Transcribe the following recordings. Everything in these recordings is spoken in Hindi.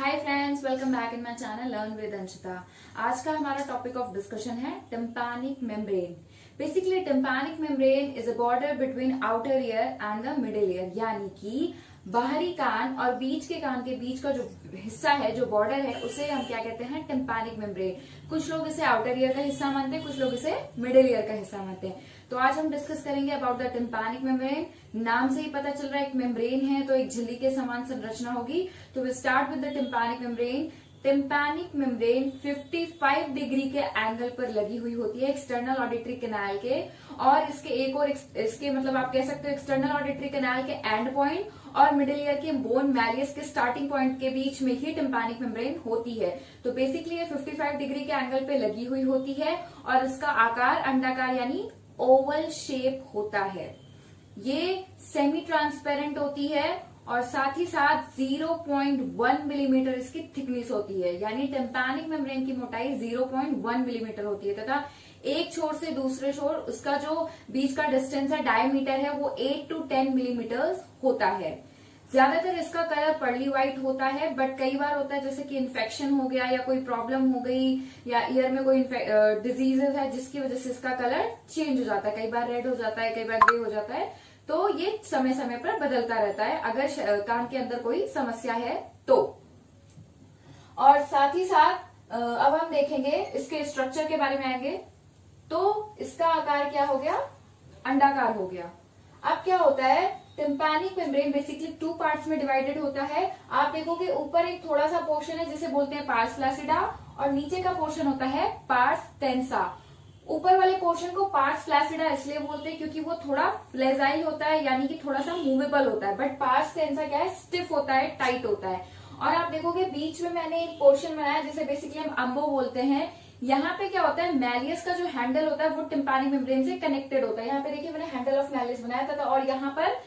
Hi friends, welcome back in my channel learn with Anshita. आज का हमारा टॉपिक ऑफ डिस्कशन है tympanic membrane. Basically tympanic membrane is a border between outer ear and the middle year, यानी कि बाहरी कान और बीच के कान के बीच का जो हिस्सा है, जो बॉर्डर है, उसे हम क्या कहते हैं? Tympanic membrane. कुछ लोग इसे आउटर ईयर का हिस्सा मानते हैं, कुछ लोग इसे मिडिल ईयर का हिस्सा मानते हैं। तो आज हम डिस्कस करेंगे अबाउट द टिम्पैनिक मेम्ब्रेन। नाम से ही पता चल रहा है एक मेम्ब्रेन है तो एक झिल्ली के समान संरचना होगी। तो we start with the tympanic membrane. Tympanic membrane 55 degree के एंगल पर लगी हुई होती है एक्सटर्नल ऑडिटरी कैनाल के, और इसके मतलब आप कह सकते हो एक्सटर्नल ऑडिटरी कैनाल के एंड पॉइंट और मिडिल ईयर के बोन मैलियस के स्टार्टिंग पॉइंट के बीच में ही टिम्पैनिक मेम्ब्रेन होती है। तो बेसिकली ये 55 डिग्री के एंगल पे लगी हुई होती है और इसका आकार अंडाकार यानी ओवल शेप होता है। ये सेमी ट्रांसपेरेंट होती है और साथ ही साथ 0.1 मिलीमीटर इसकी थिकनेस होती है, यानी टिम्पैनिक मेम्ब्रेन की मोटाई 0.1 मिलीमीटर होती है तथा एक छोर से दूसरे छोर उसका जो बीच का डिस्टेंस है, डायमीटर है, वो 8 to 10 मिलीमीटर होता है। ज्यादातर इसका कलर पर्ली व्हाइट होता है, बट कई बार होता है जैसे कि इन्फेक्शन हो गया या कोई प्रॉब्लम हो गई या ईयर में कोई डिजीजेस है जिसकी वजह से इसका कलर चेंज हो जाता है। कई बार रेड हो जाता है, कई बार ग्रे हो जाता है। तो ये समय समय पर बदलता रहता है अगर कान के अंदर कोई समस्या है तो। और साथ ही साथ अब हम देखेंगे इसके स्ट्रक्चर के बारे में आएंगे। तो इसका आकार क्या हो गया? अंडाकार हो गया। अब क्या होता है? टिम्पैनिक मेम्ब्रेन बेसिकली 2 पार्ट्स में डिवाइडेड होता है। आप देखोगे ऊपर एक थोड़ा सा पोर्शन है जिसे बोलते हैं पार्स फ्लैसिडा, और नीचे का पोर्शन होता है पार्स टेंसा। ऊपर वाले पोर्शन को पार्स फ्लैसिडा इसलिए बोलते हैं क्योंकि वो थोड़ा फ्लेजाइल होता है, यानी कि थोड़ा सा मूवेबल होता है, बट पार्स टेंसा क्या है? स्टिफ होता है, टाइट होता है। और आप देखोगे बीच में मैंने एक पोर्शन बनाया जिसे बेसिकली हम अम्बो बोलते हैं। यहाँ पे क्या होता है? मैलियस का जो हैंडल होता है वो टिम्पैनिक मेम्ब्रेन से कनेक्टेड होता है। यहाँ पे देखिए मैंने हैंडल ऑफ मैलियस बनाया था, और यहाँ पर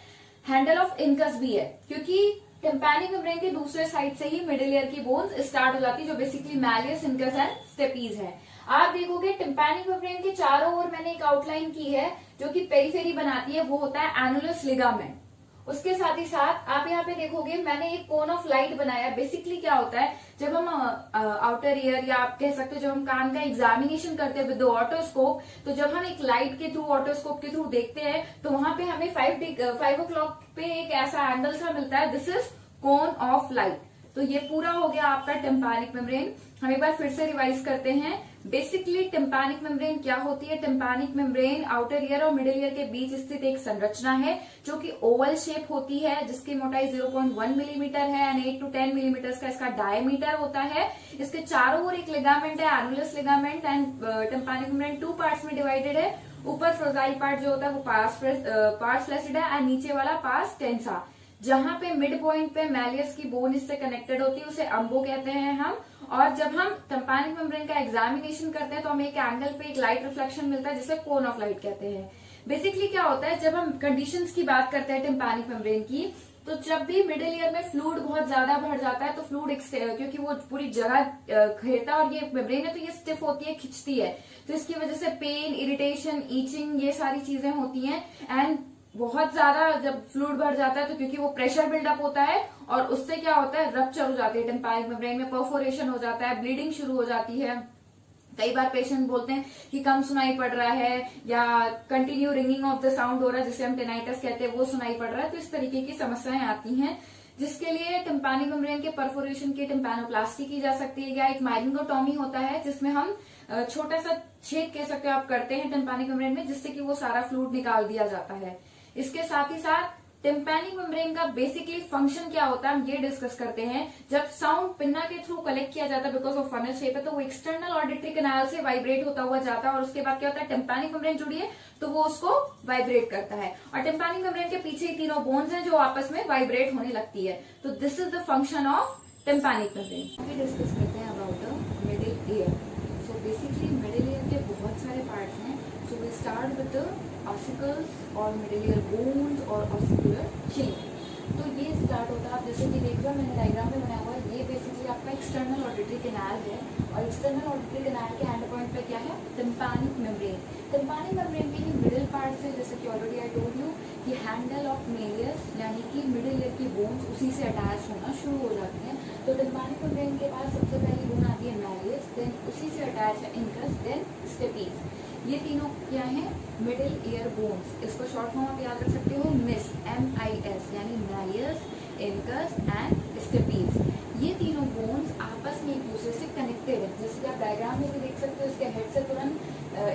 हैंडल ऑफ इनकस भी है, क्योंकि टिम्पैनिक मेम्ब्रेन के दूसरे साइड से ही मिडिल ईयर की बोन्स स्टार्ट हो जाती है, जो basically malleus, incus and stapes है। आप देखोगे टिम्पैनिक मेम्ब्रेन के चारों ओर मैंने एक आउटलाइन की है जो कि पेरिफेरी बनाती है, वो होता है एनुलस लिगामेंट। उसके साथ ही साथ आप यहाँ पे देखोगे मैंने एक कोन ऑफ लाइट बनाया। बेसिकली क्या होता है, जब हम आउटर ईयर या आप कह सकते हो जब हम कान का एग्जामिनेशन करते हैं विद ऑटोस्कोप, तो जब हम एक लाइट के थ्रू, ऑटोस्कोप के थ्रू देखते हैं तो वहां पे हमें 5 o'clock पे एक ऐसा एंगल सा मिलता है, this is cone of light. तो ये पूरा हो गया आपका टिम्पैनिक मेम्ब्रेन। हम एक बार फिर से रिवाइज करते हैं। बेसिकली टिम्पैनिक मेम्ब्रेन क्या होती है? टिम्पैनिक मेम्ब्रेन आउटर ईयर और मिडिल ईयर के बीच स्थित एक संरचना है जो कि ओवल शेप होती है, जिसकी मोटाई 0.1 मिलीमीटर है एंड 8 to 10 मिलीमीटर का इसका डायमीटर होता है। इसके चारों ओर एक लिगामेंट है, annulus ligament, and tympanic membrane 2 parts में डिवाइडेड है। ऊपर फ्लोजाइल पार्ट जो होता है वो पार्स फ्लैसिडा एंड नीचे वाला पार्स टेंसा। जहां पे मिड पॉइंट पे मैलियस की बोन इससे कनेक्टेड होती है उसे अम्बो कहते हैं हम। और जब हम टिम्पैनिक मेम्ब्रेन का एग्जामिनेशन करते हैं तो हमें एक एंगल पे एक लाइट रिफ्लेक्शन मिलता है जिसे कोन ऑफ लाइट कहते हैं। बेसिकली क्या होता है, जब हम कंडीशंस की बात करते हैं टिम्पैनिक मेम्ब्रेन की, तो जब भी मिडिल ईयर में फ्लूइड बहुत ज्यादा बढ़ जाता है तो फ्लूइड क्योंकि वो पूरी जगह घेरता है और ये मेम्ब्रेन है तो ये स्टिफ होती है, खिंचती है, तो इसकी वजह से पेन, इरिटेशन, ईचिंग, ये सारी चीजें होती हैं। एंड बहुत ज्यादा जब फ्लूइड बढ़ जाता है तो क्योंकि वो प्रेशर बिल्डअप होता है और उससे क्या होता है, रप्चर हो जाती है टिम्पैनिक मेम्ब्रेन में, परफोरेशन हो जाता है, ब्लीडिंग शुरू हो जाती है। कई बार पेशेंट बोलते हैं कि कम सुनाई पड़ रहा है या continue ringing of the sound हो रहा है, जिसे हम टेनाइटस कहते हैं, वो सुनाई पड़ रहा है। तो इस तरीके की समस्याएं आती हैं, जिसके लिए टिम्पैनिक मेम्ब्रेन के परफोरेशन की टिम्पैनोप्लास्टी की जा सकती है, या एक माइरिंगोटॉमी होता है जिसमें हम छोटा सा छेद कह सकते हो आप करते हैं टिम्पैनिक मेम्ब्रेन में, जिससे कि वो सारा फ्लूइड निकाल दिया जाता है। इसके साथ ही साथ टिम्पैनिक मेम्ब्रेन का बेसिकली फंक्शन क्या होता है हम ये डिस्कस करते हैं। जब साउंड पिन्ना के थ्रू कलेक्ट किया जाता है, बिकॉज ऑफ फनल शेप है, तो वो एक्सटर्नल ऑडिटरी कैनाल से वाइब्रेट होता हुआ जाता है और उसके बाद क्या होता है, टिम्पैनिक मेम्ब्रेन जुड़ी है तो वो उसको वाइब्रेट करता है। और टिम्पैनिक मेम्ब्रेन के पीछे ही तीनों बोन्स हैं जो आपस में वाइब्रेट होने लगती है। तो this is the function of tympanic membrane. अभी डिस्कस करते हैं about the middle ear. So basically middle ear के बहुत सारे पार्ट्स हैं। So we start with the ossicles और मिडिल ईयर बोन्स और ऑसिकुलर चिली। तो ये स्टार्ट होता है, आप जैसे कि देख रहे हो मैंने डायग्राम में बनाया हुआ है, ये बेसिकली आपका एक्सटर्नल ऑडिटरी कैनाल है और एक्सटर्नल ऑडिटरी कैनाल के एंड पॉइंट पे क्या है, टिम्पैनिक मेम्ब्रेन। टिम्पैनिक मेम्ब्रेन के ही मिडिल पार्ट से, जैसे कि ऑलरेडी आई टोल्ड यू, कि हैंडल ऑफ मेलियस यानी कि मिडिल ईयर की बोन्स उसी से अटैच होना शुरू हो जाती हैं। तो टिम्पैनिक मेम्ब्रेन के पास सबसे पहली बोन आती है मैलियस, देन उसी से अटैच है इंकस, देन स्टेपीज। ये तीनों क्या है? Middle ear bones. इसको शॉर्ट फॉर्म आप याद रख सकते हो मिस, MIS, यानी मैलियस, इंकस एंड स्टेपीज। ये तीनों बोन्स आपस में एक दूसरे से कनेक्टेड है। जैसे कि आप डायग्राम में भी देख सकते हो, इसके हेड से तुरंत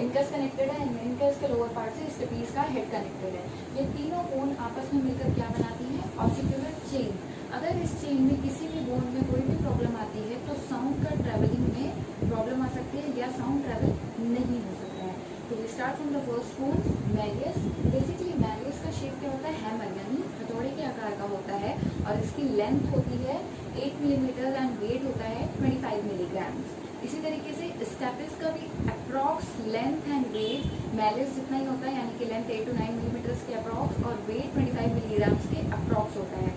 इंकस कनेक्टेड है, इंकस के लोअर पार्ट से स्टेपीज का हेड कनेक्टेड है। ये तीनों बोन आपस में मिलकर क्या बनाती है? Ossicular chain. अगर इस चेन में किसी भी बोन में कोई भी प्रॉब्लम आती है तो साउंड का ट्रेवलिंग में प्रॉब्लम आ सकती है या साउंड ट्रेवल नहीं हो सकता है। तो we start from the first bone, malleus. Basically malleus का शेप क्या होता है? हैमर, यानी हथौड़े के आकार का होता है और इसकी लेंथ होती है 8 मिलीमीटर एंड वेट होता है 25 मिलीग्राम। इसी तरीके से स्टेपिस का भी approx length and weight malleus जितना ही होता है, यानी कि लेंथ 8 to 9 मिलीमीटर के अप्रॉक्स और वेट 25 मिलीग्राम के अप्रॉक्स होता है।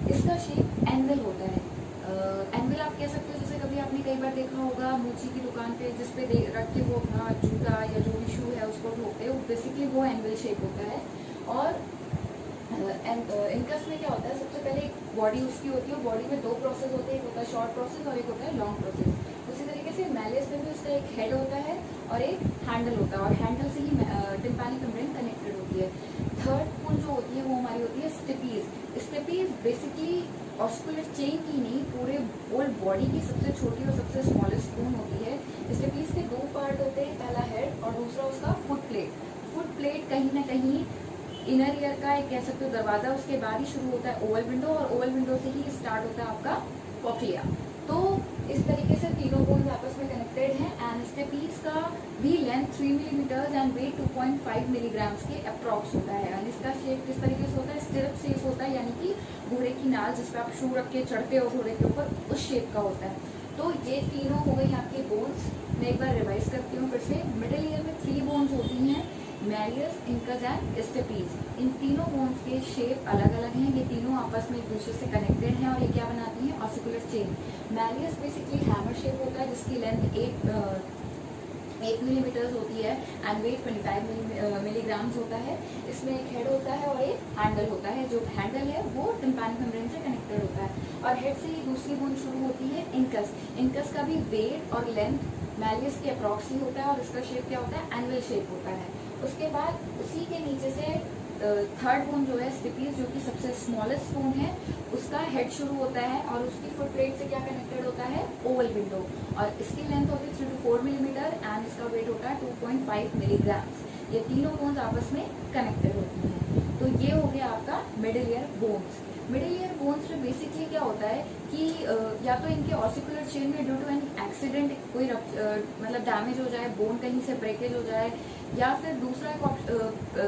इसका शेप एंगल होता है। एंगल आप कह सकते हो, जैसे कभी आपने कई बार देखा होगा मूची की दुकान पे जिसपे रख के वो अपना जूता या जो भी शू है उसको ढोकते हैं, बेसिकली वो एंगल शेप होता है। और इंकस में क्या होता है? सबसे पहले एक बॉडी उसकी होती है, बॉडी में दो प्रोसेस होते हैं, एक होता है शॉर्ट प्रोसेस और एक होता है लॉन्ग प्रोसेस। उसी तरीके से मैलियस में भी उसका एक हेड होता है और एक हैंडल होता है, और हैंडल से ही टिम्पैनिक मेम्ब्रेन कनेक्टेड होती है। थर्ड बोन जो होती है वो हमारी होती है स्टेपीज। स्टेपीज बेसिकली ऑस्कुलर चेन की नहीं, पूरे होल बॉडी की सबसे छोटी और सबसे स्मॉलेस्ट बोन होती है। स्टेपीज के दो पार्ट होते हैं, पहला हेड और दूसरा उसका फुट प्लेट। फुट प्लेट कहीं ना कहीं इनर ईयर का एक कह सकते हो दरवाजा, उसके बाद ही शुरू होता है ओवल विंडो, और ओवल विंडो से ही स्टार्ट होता है आपका कॉक्लिया। तो इस तरीके से तीनों बोन्स आपस में कनेक्टेड हैं। एंड स्टेपीज का भी length 3 millimetre and weight 2.5 milligram के अप्रॉक्स होता है। एंड इसका शेप किस तरीके से होता है? स्टिरअप शेप होता है, यानी कि घोड़े की नाल जिसपे आप शू रख के चढ़ते हो घोड़े के ऊपर, उस शेप का होता है। तो ये तीनों हो गई आपके बोन्स। मैं एक बार रिवाइज करती हूँ फिर से। मिडिल ईयर में 3 बोन्स होती हैं, मैलियस, इंकस एंड स्टेपीज। इन तीनों बोन्स के शेप अलग अलग हैं, ये तीनों आपस में एक दूसरे से कनेक्टेड हैं और ये क्या बनाती हैं? Ossicular chain. Malleus basically hammer shape होता है जिसकी लेंथ 8 मिलीमीटर होती है एंड वेट 25 मिलीग्राम्स होता है। इसमें एक हेड होता है और एक हैंडल होता है। जो हैंडल है वो टिम्पैनिक मेम्ब्रेन से कनेक्टेड होता है, और हेड से ही दूसरी बोन शुरू होती है इंकस। इंकस का भी वेट और लेंथ मैलियस के अप्रॉक्स ही होता है और इसका शेप क्या होता है? एनुअल शेप होता है। उसके बाद उसी के नीचे से थर्ड बोन जो है स्टेपीज, जो कि सबसे स्मॉलेस्ट बोन है, उसका हेड शुरू होता है और उसकी फुट प्लेट से क्या कनेक्टेड होता है? ओवल विंडो, और इसकी लेंथ होती है 3 to 4 मिलीमीटर एंड इसका वेट होता है 2.5 मिलीग्राम। ये तीनों बोन्स आपस में कनेक्टेड होती हैं। तो ये हो गया आपका middle ear bones. Middle ear bones में बेसिकली क्या होता है कि या तो इनके ऑसिकुलर चेन में ड्यू टू एन एक्सीडेंट कोई मतलब डैमेज हो जाए, बोन कहीं से ब्रेकेज हो जाए, या फिर दूसरा एक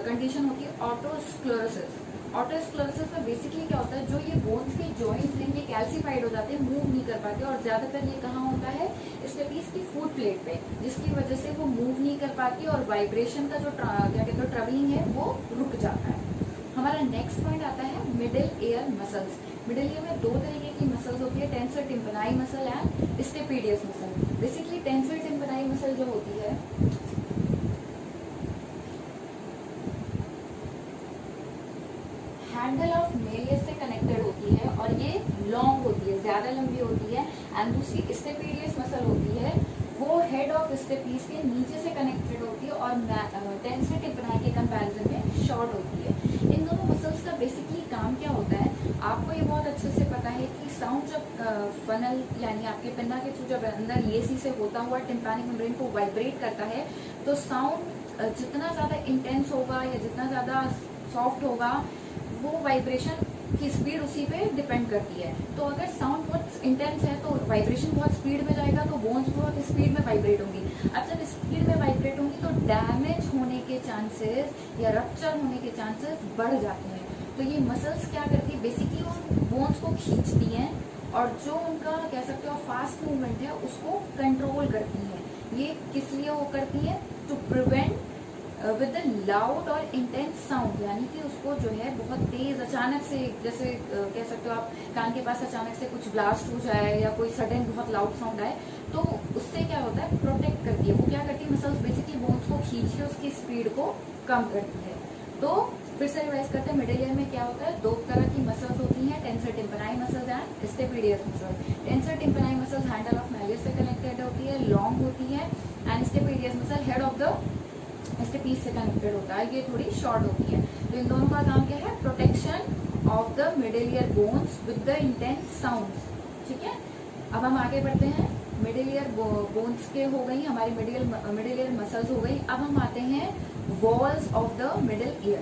कंडीशन होती है ऑटोस्क्लेरोसिस। ऑटोस्क्लेरोसिस में बेसिकली क्या होता है? जो ये बोन्स के जॉइंट्स हैं ये कैल्सिफाइड हो जाते हैं, मूव नहीं कर पाते, और ज्यादातर ये कहाँ होता है? स्टेपीज की फुट प्लेट पे, जिसकी वजह से वो मूव नहीं कर पाती और वाइब्रेशन का जो क्या कहते हैं ट्रेवलिंग है वो रुक जाता है। हमारा नेक्स्ट पॉइंट आता है middle ear muscles. Middle ear में दो तरीके की मसल्स होती है, tensor tympani muscle and stapedius muscle. Basically tensor tympani muscle जो होती है हैंडल ऑफ मेलियस से कनेक्टेड होती है और ये लॉन्ग होती है, ज्यादा लंबी होती है। एंड दूसरी स्टेपीडियस मसल होती है, वो हेड ऑफ स्टेपीज के नीचे से कनेक्टेड होती है और टेंसर टिम्पनाई के कंपैरिजन में शॉर्ट होती है। इन दोनों मसल्स का बेसिकली काम क्या होता है? आपको ये बहुत अच्छे से पता है कि साउंड जब फनल यानी आपके पिन्ना के थ्रू जब अंदर लेसी से होता हुआ टिम्पैनिक मेम्ब्रेन को वाइब्रेट करता है, तो साउंड जितना ज्यादा इंटेंस होगा या जितना ज्यादा सॉफ्ट होगा, वो वाइब्रेशन की स्पीड उसी पे डिपेंड करती है। तो अगर साउंड बहुत इंटेंस है तो वाइब्रेशन बहुत स्पीड में जाएगा, तो बोन्स बहुत स्पीड में वाइब्रेट होंगी। अब जब स्पीड में वाइब्रेट होंगी तो डैमेज होने के चांसेस या रप्चर होने के चांसेस बढ़ जाते हैं। तो ये मसल्स क्या करती है? बेसिकली उन बोन्स को खींचती हैं और जो उनका कह सकते हो फास्ट मूवमेंट है उसको कंट्रोल करती हैं। ये किस लिए वो करती हैं? टू प्रिवेंट विद लाउड और इंटेंस साउंड, यानी कि उसको जो है बहुत तेज अचानक से, जैसे कह सकते हो आप कान के पास अचानक से कुछ ब्लास्ट हो जाए या कोई सडन बहुत लाउड साउंड आए, तो उससे क्या होता है? प्रोटेक्ट करती है। वो क्या करती है? मसल्स बेसिकली बोन्स को खींच के उसकी स्पीड को कम करती है। तो फिर से रिवाइज करते हैं। मिडिल ईयर में क्या होता है, दो तरह की मसल्स होती हैं, tensor tympani muscles and stapedius muscle. Tensor tympani muscle handle of malleus से कनेक्टेड होती है, लॉन्ग होती है, and stapedius muscle head of the stapes से कनेक्टेड होता है, ये थोड़ी शॉर्ट होती है। तो इन दोनों का काम क्या है, protection of the middle ear bones with the intense sounds. ठीक है, अब हम आगे बढ़ते हैं। मिडिल ईयर बोन्स के हो गई हमारी, मिडिल ईयर मसल्स हो गई। अब हम आते हैं walls of the middle year.